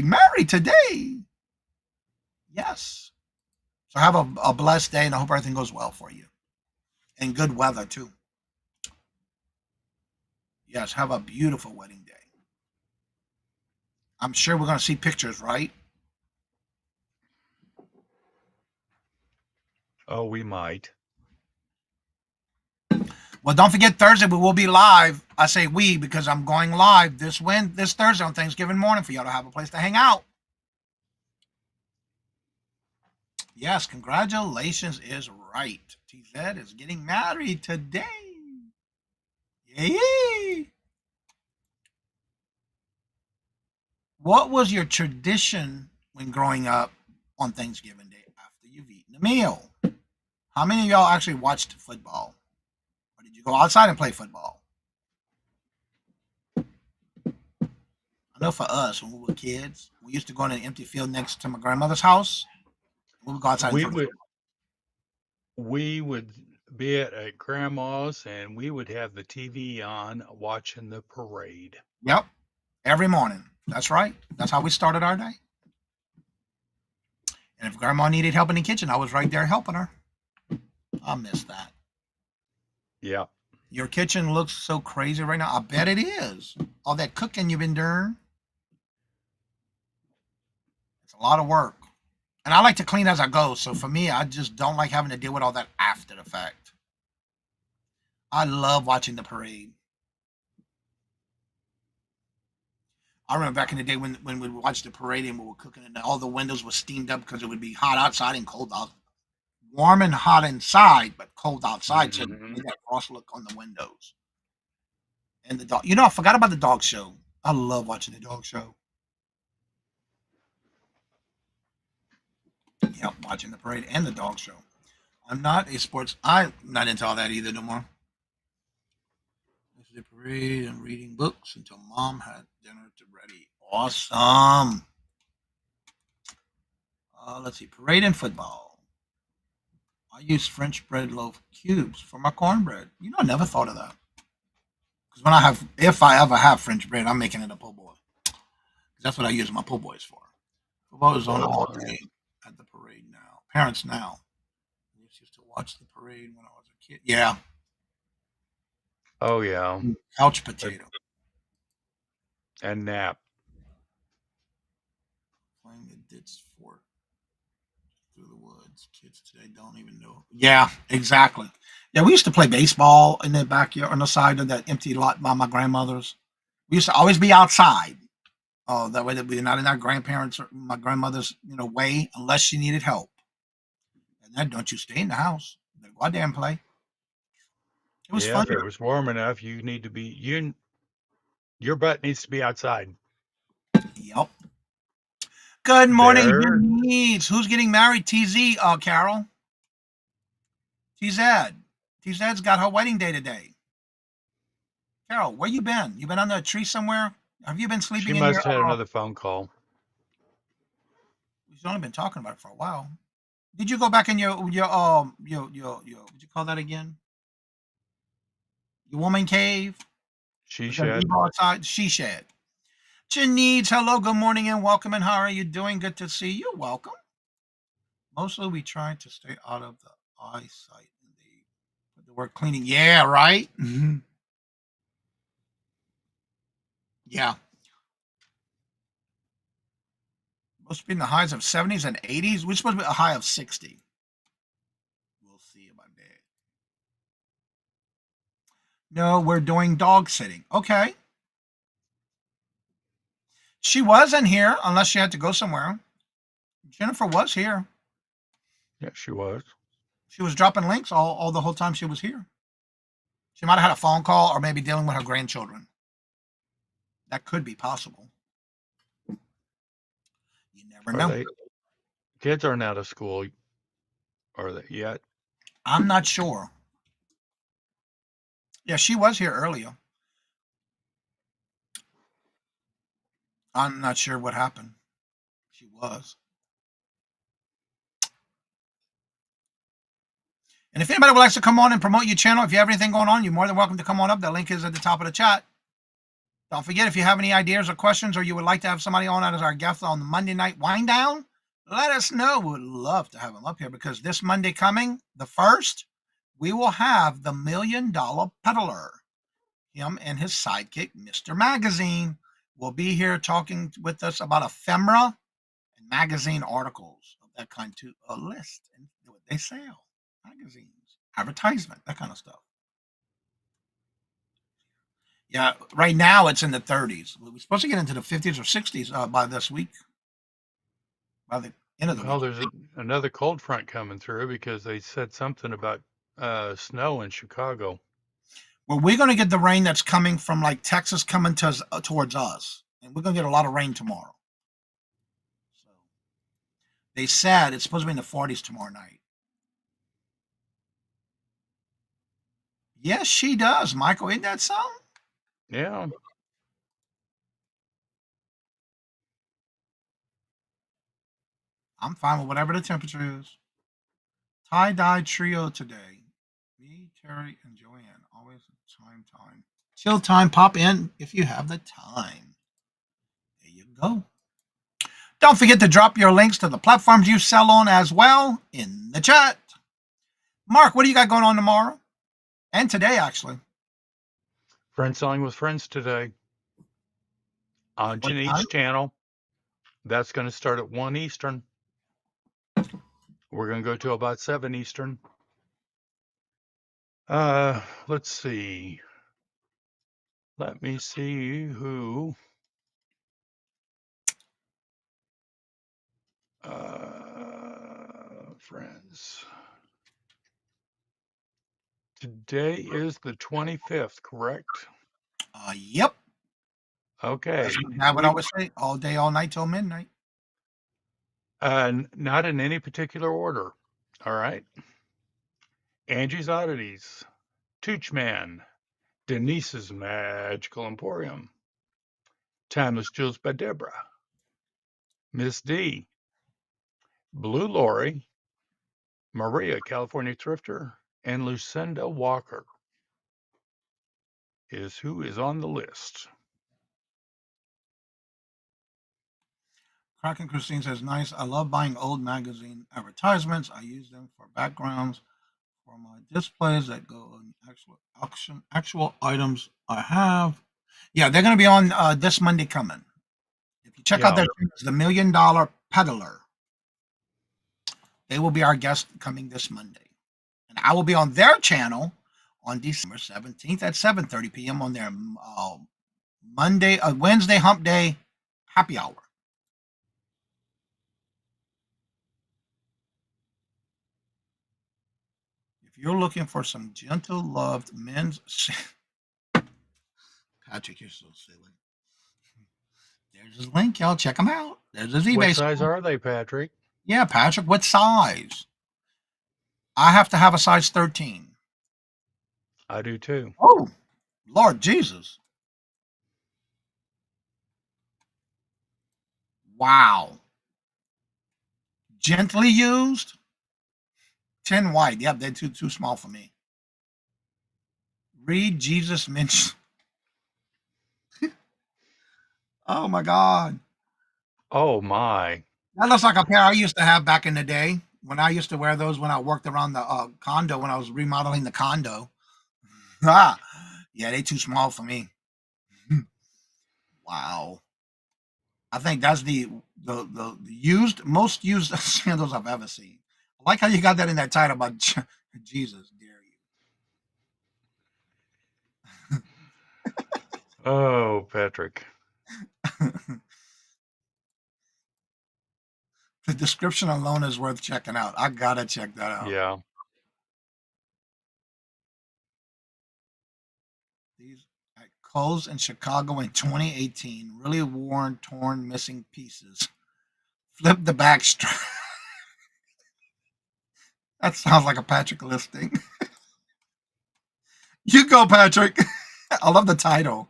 Married today. Yes. So have a blessed day, and I hope everything goes well for you. And good weather, too. Yes, have a beautiful wedding day. I'm sure we're going to see pictures, right? Oh, we might. Well, don't forget Thursday we will be live. I say we because I'm going live this Thursday on Thanksgiving morning for y'all to have a place to hang out. Yes, congratulations is right. TZ is getting married today. Yay! What was your tradition when growing up on Thanksgiving Day after you've eaten a meal? How many of y'all actually watched football? Or did you go outside and play football? I know for us, when we were kids, we used to go in an empty field next to my grandmother's house. We would go outside and We throw the would football. we would be at grandma's and we would have the TV on watching the parade. Yep, every morning. That's right. That's how we started our day. And if grandma needed help in the kitchen, I was right there helping her. I miss that. Yeah. Your kitchen looks so crazy right now. I bet it is. All that cooking you've been doing. It's a lot of work. And I like to clean as I go. So for me, I just don't like having to deal with all that after the fact. I love watching the parade. I remember back in the day when we would watch the parade and we were cooking and all the windows were steamed up because it would be hot outside and cold out. Warm and hot inside, but cold outside. So Hmm. with that frost look on the windows. And the dog. I forgot about the dog show. I love watching the dog show. Yep, watching the parade and the dog show. I'm not into all that either no more. This is the parade and reading books until mom had dinner to ready. Awesome. Let's see. Parade and football. I use French bread loaf cubes for my cornbread. I never thought of that. Because if I ever have French bread, I'm making it a po' boy. That's what I use my po' boys for. Po' boy is on all day at the parade now. Parents now. I used to watch the parade when I was a kid. Yeah, Oh yeah. couch But- potato. And nap. Playing the ditch fort. through the woods. Kids today don't even know. Yeah, exactly. Yeah, we used to play baseball in the backyard on the side of that empty lot by my grandmother's. We used to always be outside. Oh, that way that we're not in our grandparents or my grandmother's, way unless she needed help. And then don't you stay in the house. Go out there and play. It was Yeah, fun. if it was warm enough, you need to be your butt needs to be outside. Yep. Good morning, There, needs. Who's getting married? TZ, Carol. TZ. TZ's got her wedding day today. Carol, where you been? You been under a tree somewhere? Have you been she sleeping in your? must have had another phone call. We've only been talking about it for a while. Did you go back in your what you call that again? Your woman cave? She Was that said, Evo outside? She shed. Janice, hello, good morning and welcome. And how are you doing? Good to see you. Welcome. Mostly we try to stay out of the eyesight. The word cleaning. Yeah, right? Yeah. Supposed to be in the highs of 70s and 80s. We're supposed to be a high of 60. We'll see about that. No, we're doing dog sitting. Okay. She wasn't here unless she had to go somewhere. Jennifer was here. yeah, she was. She was dropping links all the whole time she was here. She might have had a phone call or maybe dealing with her grandchildren. That could be possible. You never Are know. they kids aren't out of school, are they yet? I'm not sure. Yeah, she was here earlier. I'm not sure what happened. She was. And if anybody would like to come on and promote your channel, if you have anything going on, you're more than welcome to come on up. The link is at the top of the chat. Don't forget, if you have any ideas or questions, or you would like to have somebody on as our guest on the Monday night wind down, let us know. We'd love to have them up here because this Monday coming, the 1st, we will have the $1 Million Peddler. Him and his sidekick, Mr. Magazine, will be here talking with us about ephemera and magazine articles of that kind to a list and what they sell, magazines, advertisement, that kind of stuff. Yeah, right now it's in the 30s. We're supposed to get into the 50s or 60s by this week, by the end of the Well, week. there's another cold front coming through because they said something about snow in Chicago. Well, we're going to get the rain that's coming from like Texas coming to us, towards us, and we're going to get a lot of rain tomorrow. So they said it's supposed to be in the 40s tomorrow night. Yes, she does, Michael. Isn't that something? Yeah. I'm fine with whatever the temperature is. Tie-dye trio today. Me, Terry, and Joanne. Always time. Chill time. Pop in if you have the time. There you go. Don't forget to drop your links to the platforms you sell on as well in the chat. Mark, what do you got going on tomorrow? And today, actually. Friend Selling with Friends today on What time? Janice's channel. That's going to start at 1 Eastern. We're going to go to about 7 Eastern. Let's see. Let me see who. Friends. Today is the 25th, correct? Yep. Okay. I would always say all day, all night till midnight. Not in any particular order. All right. Angie's Oddities, Toochman, Denise's Magical Emporium, Timeless Jewels by Deborah, Miss D, Blue Lori, Maria, California Thrifter, and Lucinda Walker is who is on the list. Kraken Christine says, nice. I love buying old magazine advertisements. I use them for backgrounds for my displays that go on actual auction, actual items I have. Yeah, they're going to be on this Monday coming. If you check out Yeah. their the $1 Million Peddler. They will be our guest coming this Monday. And I will be on their channel on December 17th at 7:30 p.m. on their Wednesday hump day happy hour. If you're looking for some gentle loved men's Patrick, you're so silly. There's his link, y'all. Check him out. There's his eBay. What size are they, Patrick? Yeah, Patrick, what size? I have to have a size 13. I do too. Oh, Lord Jesus. Wow. Gently used. 10 wide. Yep, they're too small for me. Read Jesus mentioned. Oh my God. Oh my. That looks like a pair I used to have back in the day when I used to wear those when I worked around the condo, when I was remodeling the condo. Yeah, they too small for me. Wow. I think that's the most used sandals I've ever seen. I like how you got that in that title about Jesus dare you. Oh, Patrick. The description alone is worth checking out. I gotta check that out. Yeah. These at Kohl's in Chicago in 2018. Really worn, torn, missing pieces. Flip the back strap. That sounds like a Patrick listing. You go, Patrick. I love the title.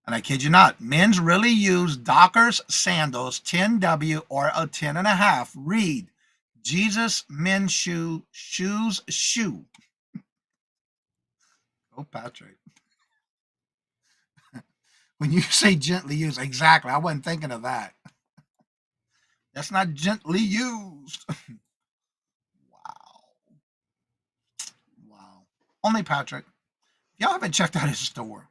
And I kid you not, men's really use Dockers sandals 10W or a 10.5. Read Jesus men's shoes shoe. Oh, Patrick. When you say gently used, exactly. I wasn't thinking of that. That's not gently used. Wow. Only Patrick. If y'all haven't checked out his store,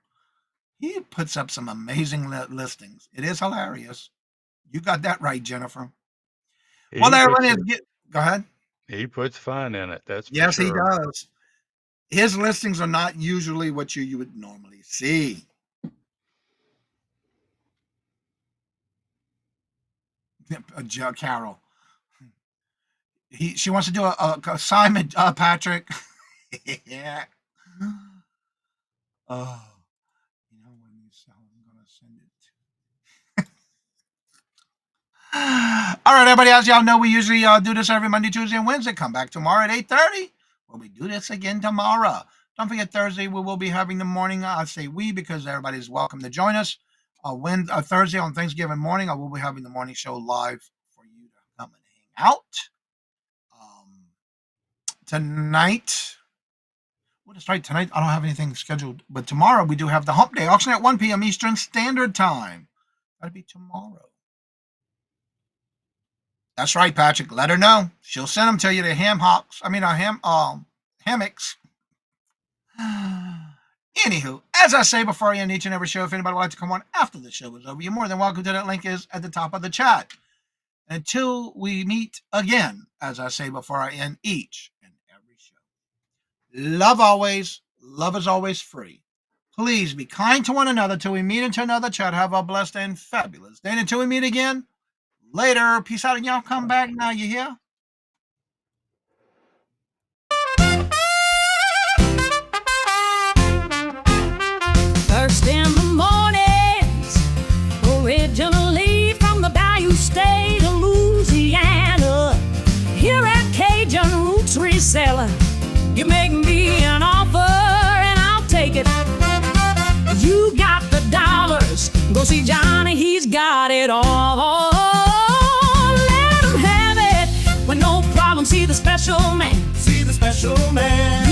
he puts up some amazing listings. It is hilarious. You got that right, Jennifer. Well, everyone is go ahead. He puts fun in it. That's for yes, sure. He does. His listings are not usually what you would normally see. Carol. She wants to do a assignment, Patrick. Yeah. Oh. You know when you sell, I'm gonna send it. All right, everybody. As y'all know, we usually do this every Monday, Tuesday, and Wednesday. Come back tomorrow at 8:30. Well, we do this again tomorrow. Don't forget Thursday we will be having the morning. I say we because everybody's welcome to join us. Thursday on Thanksgiving morning, I will be having the morning show live for you to come and hang out. Tonight. Well, that's right. Tonight I don't have anything scheduled, but tomorrow we do have the Hump Day auction at 1 p.m. Eastern Standard Time. That'll be tomorrow. That's right, Patrick. Let her know. She'll send them to you. The hammocks. Anywho, as I say before I end each and every show, if anybody would like to come on after the show is over, you're more than welcome to. That link is at the top of the chat. Until we meet again, as I say before I end each and every show, love always. Love is always free. Please be kind to one another till we meet into another chat. Have a blessed and fabulous day. And until we meet again, later. Peace out, and y'all come back now. You hear? First in the mornings, originally from the Bayou State of Louisiana. Here at Cajun Roots Reseller, you make me an offer and I'll take it. You got the dollars, go see Johnny, he's got it all. Let him have it with no problem. See the special man. See the special man.